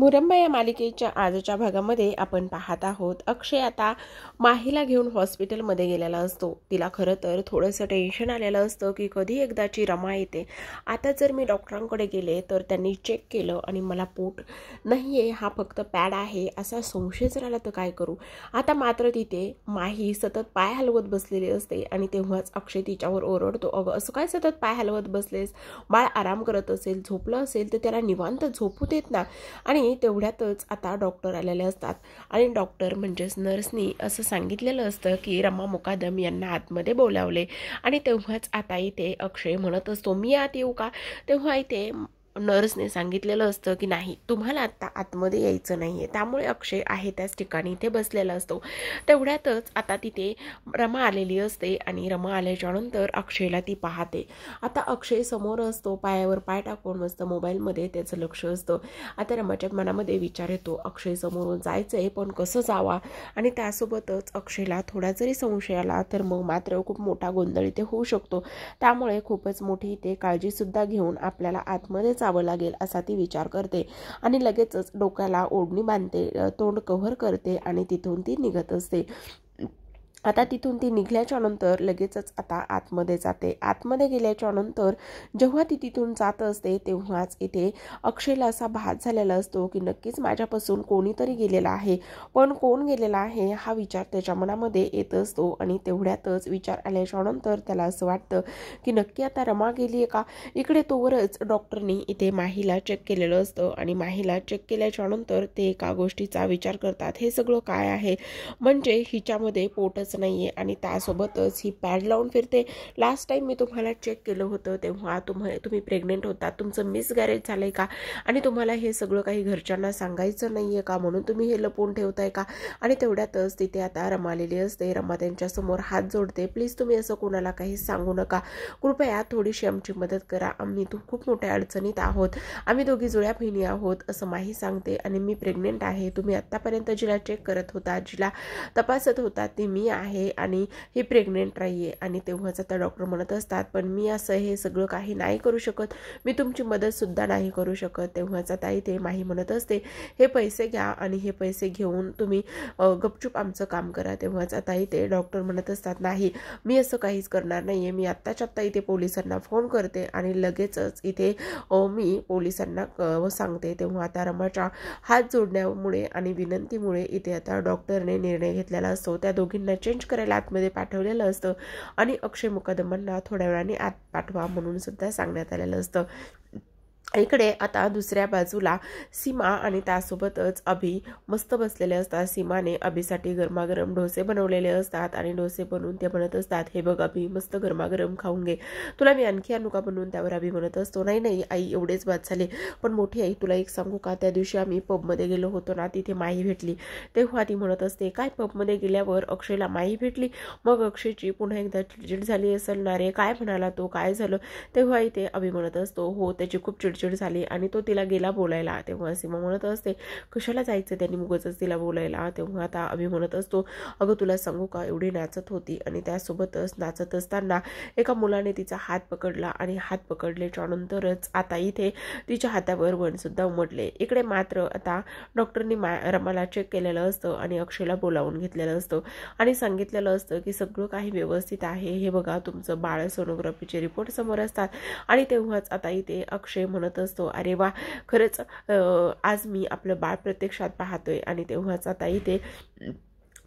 मुरंबा या मालिकेच्या आजच्या भागामध्ये आपण पाहत आहोत अक्षय आता माहीला घेऊन हॉस्पिटलमध्ये गेलेला असतो। तिला खरं तर थोडंसं टेन्शन आलेलं असतं की कधी एकदाची रमा येते। आता जर मी डॉक्टरांकडे गेले तर त्यांनी चेक केलं आणि मला पोट नाहीये, हा फक्त पॅड आहे असा संशय जर आला तर काय करू। आता मात्र तिथे माही सतत पाय हलवत बसलेली असते आणि तेव्हाच अक्षय तिच्यावर ओरडतो, अगं असं काय सतत पाय हलवत बसलेस, बाळ आराम करत असेल, झोपलं असेल तर त्याला निवांत झोपू देत ना। आणि तेवढ्यातच आता डॉक्टर आलेले असतात आणि डॉक्टर म्हणजेच नर्सनी असं सांगितलेलं असतं की रमा मुकादम यांना आतमध्ये बोलावले। आणि तेव्हाच आता इथे अक्षय म्हणत असतो, मी आत येऊ का। तेव्हा इथे नर्सने सांगितलेलं असतं की नाही, तुम्हाला आत्ता आतमध्ये यायचं नाहीये। त्यामुळे अक्षय आहे त्याच ठिकाणी इथे बसलेला असतो। तेवढ्यातच आता तिथे रमा आलेली असते आणि रमा आल्याच्या नंतर अक्षयला ती पाहते। आता अक्षय समोर असतो, पायावर पाय टाकून मस्त मोबाईलमध्ये त्याचं लक्ष असतं। आता रमाच्या मनामध्ये विचार येतो, अक्षय समोरून जायचंय पण कसं जावा। आणि त्यासोबतच अक्षयला थोडा जरी संशय आला तर मग मात्र खूप मोठा गोंधळ इथे होऊ शकतो। त्यामुळे खूपच मोठी इथे काळजी सुद्धा घेऊन आपल्याला आतमध्ये जावं लागेल असा ती विचार करते आणि लगेचच डोक्याला ओढणी बांधते, तोंड कव्हर करते आणि तिथून ती निघत असते। आता तिथून ती निघल्याच्या नंतर लगेचच आता आतमध्ये जाते। आतमध्ये गेल्याच्या नंतर जेव्हा ती तिथून जात असते तेव्हाच इथे अक्षयला असा भास झालेला असतो की नक्कीच माझ्यापासून कोणीतरी गेलेला आहे, पण कोण गेलेला आहे हा विचार त्याच्या मनामध्ये येत असतो। आणि तेवढ्यातच विचार आल्याच्या नंतर त्याला असं वाटतं की नक्की आता रमा गेली आहे का। इकडे तोवरच डॉक्टरनी इथे माहीला चेक केलेलं असतं आणि माहीला चेक केल्याच्या नंतर ते एका गोष्टीचा विचार करतात, हे सगळं काय आहे, म्हणजे हिच्यामध्ये पोटच नाहीये आणि त्यासोबतच ही पॅड लावून फिरते। लास्ट टाइम मी तुम्हाला चेक केलं होतं तेव्हा तुम्ही प्रेग्नेंट होता, तुमचं मिसगॅरेज झालंय का आणि तुम्हाला हे सगळं काही घरच्यांना सांगायचं नाहीये का, म्हणून तुम्ही हे लपवून ठेवताय का। आणि तेवढ्यातच तिथे आता रमा आलेली असते। रमा त्यांच्या समोर हात जोडते, प्लीज तुम्ही असं कोणाला काही सांगू नका, कृपया थोडीशी आमची मदत करा, आम्ही खूप मोठ्या अडचणीत आहोत, आम्ही दोघी जुळ्या बहिणी आहोत असं माही सांगते। आणि मी प्रेग्नेंट आहे, तुम्ही आतापर्यंत जिला चेक करत होता, जिला तपासत होता ती मी आहे आणि ही प्रेग्नेंट नाहीये। आणि तेव्हाच आता डॉक्टर म्हणत असतात, पण मी असं हे सगळं काही नाही करू शकत, मी तुमची मदत सुद्धा नाही करू शकत। तेव्हाच आता इथे माही म्हणत असते, हे पैसे घ्या आणि हे पैसे घेऊन तुम्ही गपचूप आमचं काम करा। तेव्हाच आता इथे डॉक्टर म्हणत असतात, नाही मी असं काहीच करणार नाहीये, मी आत्ताच्या आत्ता इथे पोलिसांना फोन करते आणि लगेचच इथे मी पोलिसांना सांगते। तेव्हा आता रमाच्या हात जोडण्यामुळे आणि विनंतीमुळे इथे आता डॉक्टरने निर्णय घेतलेला असतो, त्या दोघींना चेंज करायला आतमध्ये पाठवलेलं असतं आणि अक्षय मुकादमांना थोड्या वेळाने आत पाठवा म्हणून सुद्धा सांगण्यात आलेलं असतं। इकडे आता दुसऱ्या बाजूला सीमा आणि त्यासोबतच अभि मस्त बसलेले असतात। सीमाने अभिसाठी गरमागरम डोसे बनवलेले असतात आणि डोसे बनवून ते म्हणत असतात, हे बघ अभि मस्त गरमागरम खाऊन घे, तुला मी आणखी आणू का बनवून। त्यावर अभि म्हणत असतो, नाही नाही आई एवढेच बाद झाले, पण मोठी आई तुला एक सांगू का, त्या दिवशी आम्ही पबमध्ये गेलो होतो ना, तिथे माही भेटली। तेव्हा ती म्हणत असते, काय पबमध्ये गेल्यावर अक्षयला माही भेटली। मग अक्षयची पुन्हा एकदा चिडचिड झाली असेल ना रे, काय म्हणाला तो, काय झालं। तेव्हा इथे अभि म्हणत असतो, हो त्याची खूप चिडचिड झाली आणि तो तिला गेला बोलायला। तेव्हा सीमा म्हणत असते, कशाला जायचं त्यांनी मुगतच तिला बोलायला। तेव्हा आता अभि म्हणत असतो, अगं तुला सांगू का, एवढी नाचत होती आणि त्यासोबतच नाचत असताना एका मुलाने तिचा हात पकडला आणि हात पकडल्याच्या नंतरच आता इथे तिच्या हातावर वण सुद्धा उमटले। इकडे मात्र आता डॉक्टरनी रमाला चेक केलेलं असतं आणि अक्षयला बोलावून घेतलेलं असतं आणि सांगितलेलं असतं की सगळं काही व्यवस्थित आहे, हे बघा तुमचं बाळ सोनोग्राफीचे रिपोर्ट समोर असतात। आणि तेव्हाच आता इथे अक्षय म्हणत असतो, अरे वा खरंच आज मी आपलं बाळ प्रत्यक्षात पाहतोय। आणि तेव्हाच आता इथे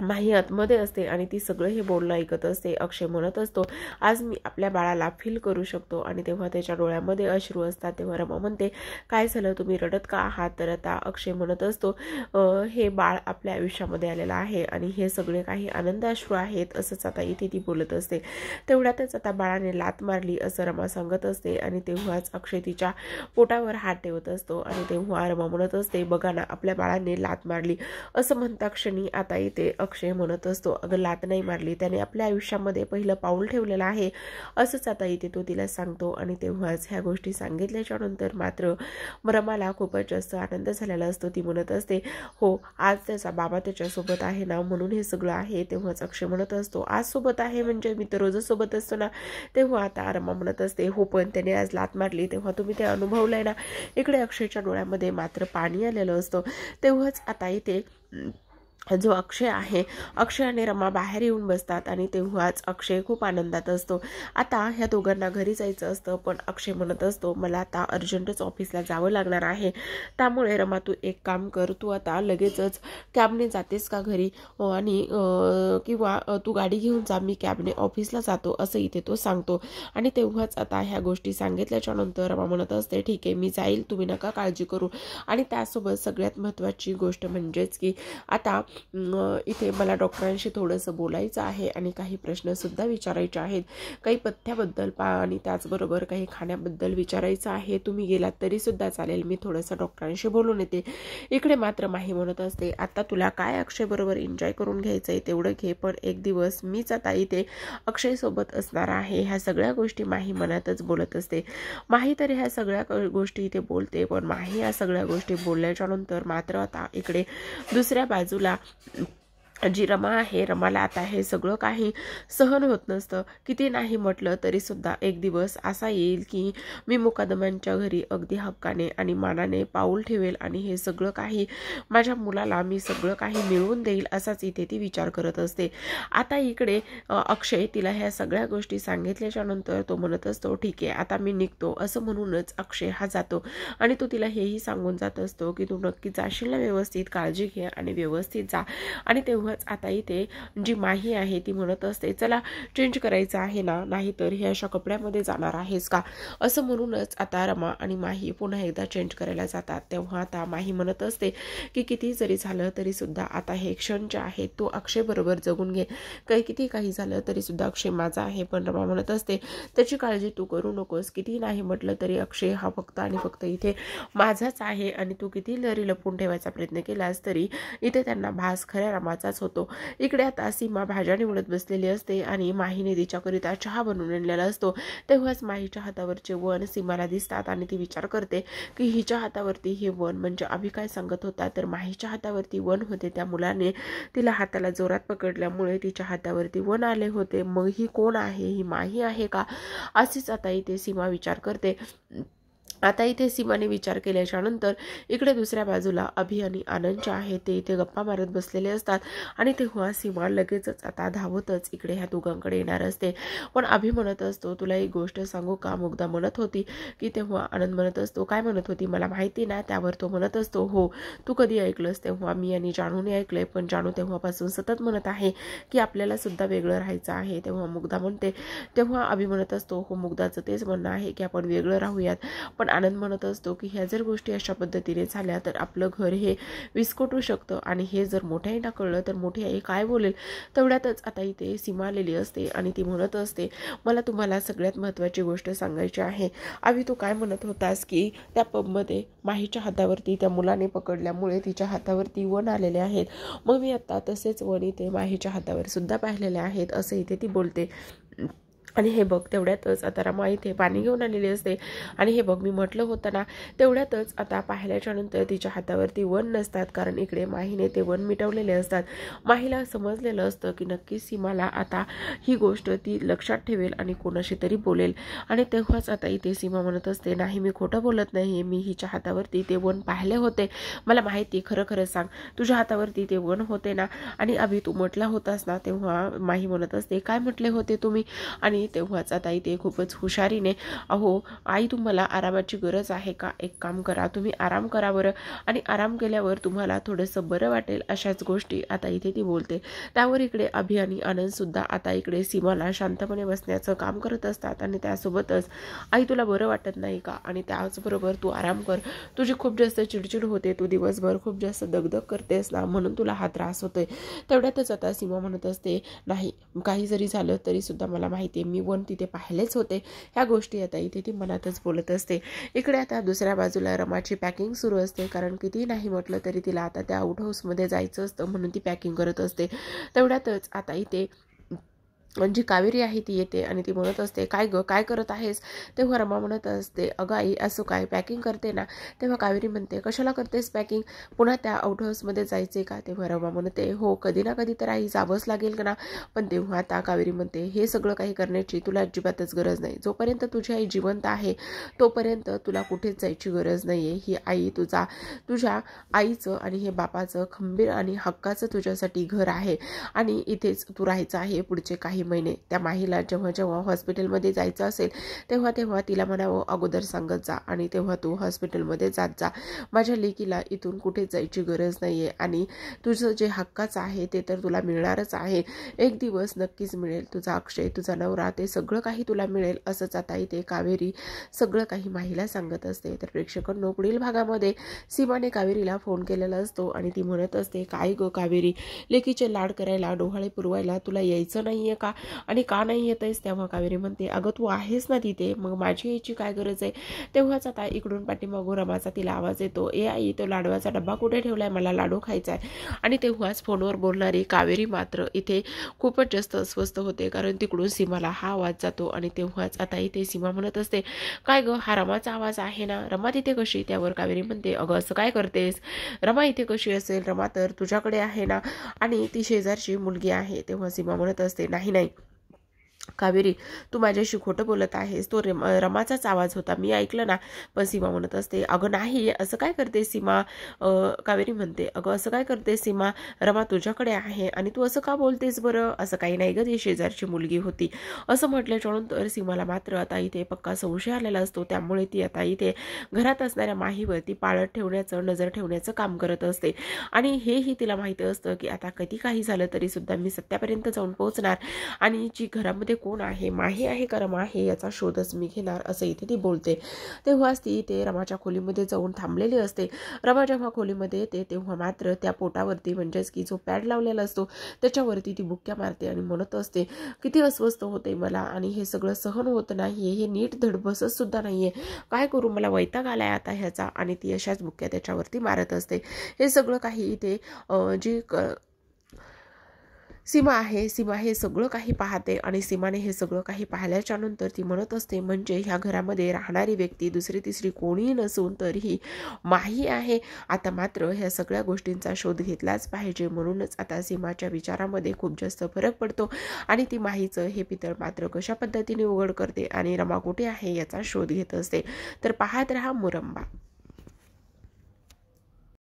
माही आतमध्ये असते आणि ती सगळं हे बोलणं ऐकत असते। अक्षय म्हणत असतो, आज मी आपल्या बाळाला फील करू शकतो आणि तेव्हा त्याच्या डोळ्यामध्ये अश्रू असतात। तेव्हा रमा म्हणते, काय झालं तुम्ही रडत का आहात। तर आता अक्षय म्हणत असतो, हे बाळ आपल्या आयुष्यामध्ये आलेलं आहे आणि हे सगळे काही आनंद अश्रू आहेत असंच आता इथे ती बोलत असते। तेवढ्यातच आता बाळाने लात मारली असं रमा सांगत असते आणि तेव्हाच अक्षय तिच्या पोटावर हात ठेवत असतो आणि तेव्हा रमा म्हणत असते, बघा ना आपल्या बाळाने लात मारली। असं म्हणता क्षणी आता इथे अक्षय म्हणत असतो, अगं लात नाही मारली, त्याने आपल्या आयुष्यामध्ये पहिलं पाऊल ठेवलेलं आहे असंच आता इथे तो तिला सांगतो. आणि तेव्हाच ह्या गोष्टी सांगितल्याच्या नंतर मात्र रमाला खूपच जास्त आनंद झालेला असतो. ती म्हणत असते, हो आज त्याचा बाबा त्याच्यासोबत आहे ना म्हणून हे सगळं आहे. तेव्हाच अक्षय म्हणत असतो, आज सोबत आहे म्हणजे मी तर रोजच सोबत असतो ना. तेव्हा आता रमा म्हणत असते, हो पण त्याने आज लात मारली तेव्हा तुम्ही ते अनुभवलंय ना. इकडे अक्षयच्या डोळ्यामध्ये मात्र पाणी आलेलं असतं. तेव्हाच आता इथे जो अक्षय आहे, अक्षय आणि रमा बाहेर येऊन बसतात आणि तेव्हाच अक्षय खूप आनंदात असतो. आता ह्या दोघांना घरी जायचं असतं, पण अक्षय म्हणत असतो, मला आता अर्जंटच ऑफिसला जावं लागणार आहे. त्यामुळे रमा तू एक काम कर, तू आता लगेचच कॅबने जातेस का घरी, आणि किंवा तू गाडी घेऊन जा, मी कॅबने ऑफिसला जातो असं इथे तो सांगतो. आणि तेव्हाच आता ह्या गोष्टी सांगितल्याच्या नंतर रमा म्हणत असते, ठीक आहे मी जाईल, तुम्ही नका काळजी करू. आणि त्यासोबत सगळ्यात महत्त्वाची गोष्ट म्हणजेच की आता इथे मला डॉक्टरांशी थोडंसं बोलायचं आहे आणि काही प्रश्नसुद्धा विचारायचे आहेत, काही पथ्याबद्दल आणि त्याचबरोबर काही खाण्याबद्दल विचारायचं आहे. तुम्ही गेलात तरीसुद्धा चालेल, मी थोडंसं डॉक्टरांशी बोलून येते. इकडे मात्र माही म्हणत असते, आता तुला काय अक्षयबरोबर एन्जॉय करून घ्यायचं आहे तेवढं घे, पण एक दिवस मीच आता इथे अक्षयसोबत असणार आहे. ह्या सगळ्या गोष्टी माही मनातच बोलत असते. माही तर ह्या सगळ्या गोष्टी इथे बोलते, पण माही या सगळ्या गोष्टी बोलल्याच्या नंतर मात्र आता इकडे दुसऱ्या बाजूला जी रमा आहे, रमाला आता हे सगळं काही सहन होत नसतं. किती नाही म्हटलं तरीसुद्धा एक दिवस असा येईल की मी मुकादमांच्या घरी अगदी हक्काने आणि मानाने पाऊल ठेवेल आणि हे सगळं काही माझ्या मुलाला मी सगळं काही मिळवून देईल असाच इथे ती विचार करत असते. आता इकडे अक्षय तिला ह्या सगळ्या गोष्टी सांगितल्याच्या नंतर तो म्हणत असतो, ठीक आहे आता मी निघतो. असं म्हणूनच अक्षय हा जातो आणि तो तिला हेही सांगून जात असतो की तू नक्की जाशील ना, व्यवस्थित काळजी घे आणि व्यवस्थित जा. आणि तेव्हाच आता इथे जी माही आहे ती म्हणत असते, चला चेंज करायचं आहे ना, नाहीतर हे अशा कपड्यामध्ये जाणार आहेस का. असं म्हणूनच आता रमा आणि माही पुन्हा एकदा चेंज करायला जातात. तेव्हा आता माही म्हणत असते की किती जरी झालं तरी सुद्धा आता हे क्षण जे आहे तो अक्षय बरोबर जगून घे, किती काही झालं तरी सुद्धा अक्षय माझा आहे. पण रमा म्हणत असते, त्याची काळजी तू करू नकोस, किती नाही म्हटलं तरी अक्षय हा फक्त आणि फक्त इथे माझाच आहे आणि तू किती जरी लपून ठेवायचा प्रयत्न केलास तरी इथे त्यांना भास खऱ्या रमाचाच होतो. इकडे आता सीमा भाज्या निवडत बसलेली असते आणि माहीने तिच्याकरिता चहा बनवून आणलेला असतो. तेव्हाच माहीच्या हातावरचे वन सीमाला दिसतात आणि ती विचार करते की हिच्या हातावरती हे वन म्हणजे अभि काय सांगत होता, तर माहीच्या हातावरती वन होते. त्या मुलाने तिला हाताला जोरात पकडल्यामुळे तिच्या हातावरती वन आले होते. मग ही कोण आहे, ही माही आहे का, अशीच आता इथे सीमा विचार करते. आता इथे सीमाने विचार केल्याच्या नंतर इकडे दुसऱ्या बाजूला अभि आणि आनंद जे आहे ते इथे गप्पा मारत बसलेले असतात. आणि तेव्हा सीमा लगेचच आता धावतच इकडे ह्या दोघांकडे येणार असते. पण अभि म्हणत असतो, तुला एक गोष्ट सांगू का, मुग्धा म्हणत होती की. तेव्हा आनंद म्हणत असतो, काय म्हणत होती मला माहिती ना. त्यावर तो म्हणत असतो, हो तू कधी ऐकलंस. तेव्हा मी आणि जानूने ऐकलंय, पण जानू तेव्हापासून सतत म्हणत आहे की आपल्याला सुद्धा वेगळं राहायचं आहे. तेव्हा मुग्धा म्हणते, तेव्हा अभि म्हणत असतो, हो मुग्धाचं तेच म्हणणं आहे की आपण वेगळं राहूयात. पण आनंद म्हणत असतो की ह्या जर गोष्टी अशा पद्धतीने झाल्या तर आपलं घर हे विस्कटू शकतं आणि हे जर मोठ्या आईला कळलं तर मोठी आई काय बोलेल. तेवढ्यातच आता इथे सीमा आलेली असते आणि ती म्हणत असते, मला तुम्हाला सगळ्यात महत्त्वाची गोष्ट सांगायची आहे. अभि तू काय म्हणत होतास की त्या पबमध्ये माहीच्या हातावरती त्या मुलाने पकडल्यामुळे तिच्या हातावरती वन आलेले आहेत. मग मी आता तसेच वन इथे माहीच्या हातावर सुद्धा पाहिलेले आहेत असं इथे ती बोलते. आणि हे बघ तेवढ्यातच आता रमा इथे पाणी घेऊन आलेली असते आणि हे बघ मी म्हटलं होतं ना. तेवढ्यातच आता पाहिल्याच्या नंतर तिच्या हातावरती वन नसतात, कारण इकडे माहीने ते वन मिटवलेले असतात. माहीला समजलेलं असतं की नक्कीच सीमाला आता ही गोष्ट ती लक्षात ठेवेल आणि कोणाशी तरी बोलेल. आणि तेव्हाच आता इथे सीमा म्हणत असते, नाही मी खोटं बोलत नाही, मी हिच्या हातावरती ते वन पाहिले होते, मला माहिती, खरं खरं सांग तुझ्या हातावरती ते वन होते ना. आणि अभि तू म्हटला होतास ना. तेव्हा माही म्हणत असते, काय म्हटले होते तुम्ही. आणि तेव्हाच आता इथे खूपच हुशारीने, अहो आई तुम्हाला आरामाची गरज आहे का, एक काम करा तुम्ही आराम करा बरं, आणि आराम केल्यावर तुम्हाला थोडंसं बरं वाटेल, अशाच गोष्टी आता इथे ती बोलते. त्यावर इकडे अभि आणि आनंद सुद्धा आता इकडे सीमाला शांतपणे बसण्याचं काम करत असतात. आणि त्यासोबतच आई तुला बरं वाटत नाही का, आणि त्याचबरोबर तू आराम कर, तुझी खूप जास्त चिडचिड होते, तू दिवसभर खूप जास्त दगदग करतेस ना म्हणून तुला हा त्रास होतोय. तेवढ्यातच आता सीमा म्हणत असते, नाही काही जरी झालं तरी सुद्धा मला माहिती आहे मी वन तिथे पाहिलेच होते. ह्या गोष्टी आता इथे ती मनातच बोलत असते. इकडे आता दुसऱ्या बाजूला रमाची पॅकिंग सुरू असते, कारण किती नाही म्हटलं तरी तिला आता त्या आउट हाऊसमध्ये जायचं असतं म्हणून ती पॅकिंग करत असते. तेवढ्यातच आता इथे जी कावेरी आहे ती येते आणि ती म्हणत असते, काय ग काय करत आहेस? तेव्हा रमा म्हणत असते, अगं आई असं काय पॅकिंग करते ना. तेव्हा कावेरी म्हणते, कशाला करतेस पॅकिंग? पुन्हा त्या आउट हाऊसमध्ये जायचे का? तेव्हा रमा म्हणते, हो कधी ना कधी तर आई जावंच लागेल ना. पण तेव्हा आता कावेरी म्हणते, हे सगळं काही करण्याची तुला अजिबातच गरज नाही. जोपर्यंत तुझी आई जिवंत आहे तोपर्यंत तुला कुठेच जायची गरज नाही आहे. ही आई तुझ्या आईचं आणि हे बापाचं खंबीर आणि हक्काचं तुझ्यासाठी घर आहे आणि इथेच तू राहायचं आहे पुढचे काही महिने. त्या माहीला जेव्हा जेव्हा हॉस्पिटलमध्ये जायचं असेल तेव्हा तिला म्हणावं, अगोदर सांगत जा आणि तेव्हा तू हॉस्पिटलमध्ये जात जा. माझ्या लेकीला इथून कुठेच जायची गरज नाही आहे आणि तुझं जे हक्काचं आहे ते तर तुला मिळणारच आहे. एक दिवस नक्कीच मिळेल. तुझा अक्षय, तुझा नवरा, ते सगळं काही तुला मिळेल. असंच आता इथे कावेरी सगळं काही माहीला सांगत असते. तर प्रेक्षकांनो, पुढील भागामध्ये सीमाने कावेरीला फोन केलेला असतो आणि ती म्हणत असते, काय ग कावेरी, लेकीचे लाड करायला, डोहाळे पुरवायला तुला यायचं नाहीये का? आणि का नाही येत आहेस? तेव्हा कावेरी म्हणते, अगं तू आहेस ना तिथे, मग माझी यायची काय गरज आहे? तेव्हाच आता इकडून पाठीमागून रमाचा तिला आवाज येतो, ए आई, तो लाडवाचा डब्बा कुठे ठेवलाय? मला लाडू खायचा आहे. आणि तेव्हाच फोनवर बोलणारी कावेरी मात्र इथे खूपच जास्त अस्वस्थ होते, कारण तिकडून सीमाला हा आवाज जातो. आणि तेव्हाच आता इथे सीमा म्हणत असते, काय ग, हा रमाचा आवाज आहे ना? रमा तिथे कशी? त्यावर कावेरी म्हणते, अगं असं काय करतेस? रमा इथे कशी असेल? रमा तर तुझ्याकडे आहे ना, आणि ती शेजारची मुलगी आहे. तेव्हा सीमा म्हणत असते, नाही कावेरी, तू माझ्याशी खोटं बोलत आहेस. तो रमाचाच आवाज होता, मी ऐकलं ना. पण सीमा म्हणत असते, अगं नाही, असं काय करते सीमा? कावेरी म्हणते, अगं असं काय करते सीमा? रमा तुझ्याकडे आहे आणि तू असं का बोलतेस बरं? असं काही नाही ग, ती शेजारची मुलगी होती. असं म्हटल्याच्यावरून तर सीमाला मात्र आता इथे पक्का संशय आलेला असतो. त्यामुळे ती आता इथे घरात असणाऱ्या माहीवरती पाळत ठेवण्याचं, नजर ठेवण्याचं काम करत असते. आणि हेही तिला माहिती असतं की आता कधी काही झालं तरी सुद्धा मी सत्यापर्यंत जाऊन पोहोचणार आणि जी घरामध्ये कोण आहे, माही आहे का रमा आहे, याचा शोधच मी घेणार, असं इथे ती बोलते. तेव्हाच ती इथे रमाच्या खोलीमध्ये जाऊन थांबलेली असते. रमा जेव्हा खोलीमध्ये येते तेव्हा मात्र त्या पोटावरती, म्हणजेच की जो पॅड लावलेला असतो त्याच्यावरती ती बुक्क्या मारते आणि म्हणत असते, किती अस्वस्थ होते मला आणि हे सगळं सहन होत नाहीये, हे नीट धड बसत सुद्धा नाहीये, काय करू, मला वैताग आलाय आता ह्याचा. आणि ती अशाच बुक्क्या त्याच्यावरती मारत असते. हे सगळं काही इथे जी सीमा हे सगळं काही पाहते आणि सीमाने हे सगळं काही पाहिल्याच्या नंतर ती म्हणत असते, म्हणजे ह्या घरामध्ये राहणारी व्यक्ती दुसरी तिसरी कोणीही नसून तरीही माही आहे. आता मात्र ह्या सगळ्या गोष्टींचा शोध घेतलाच पाहिजे. म्हणूनच आता सीमाच्या विचारामध्ये खूप जास्त फरक पडतो आणि ती माहीचं हे पितळ मात्र कशा पद्धतीने उघड करते आणि रमा कुठे आहे याचा शोध घेत असते. तर पाहत रहा मुरंबा.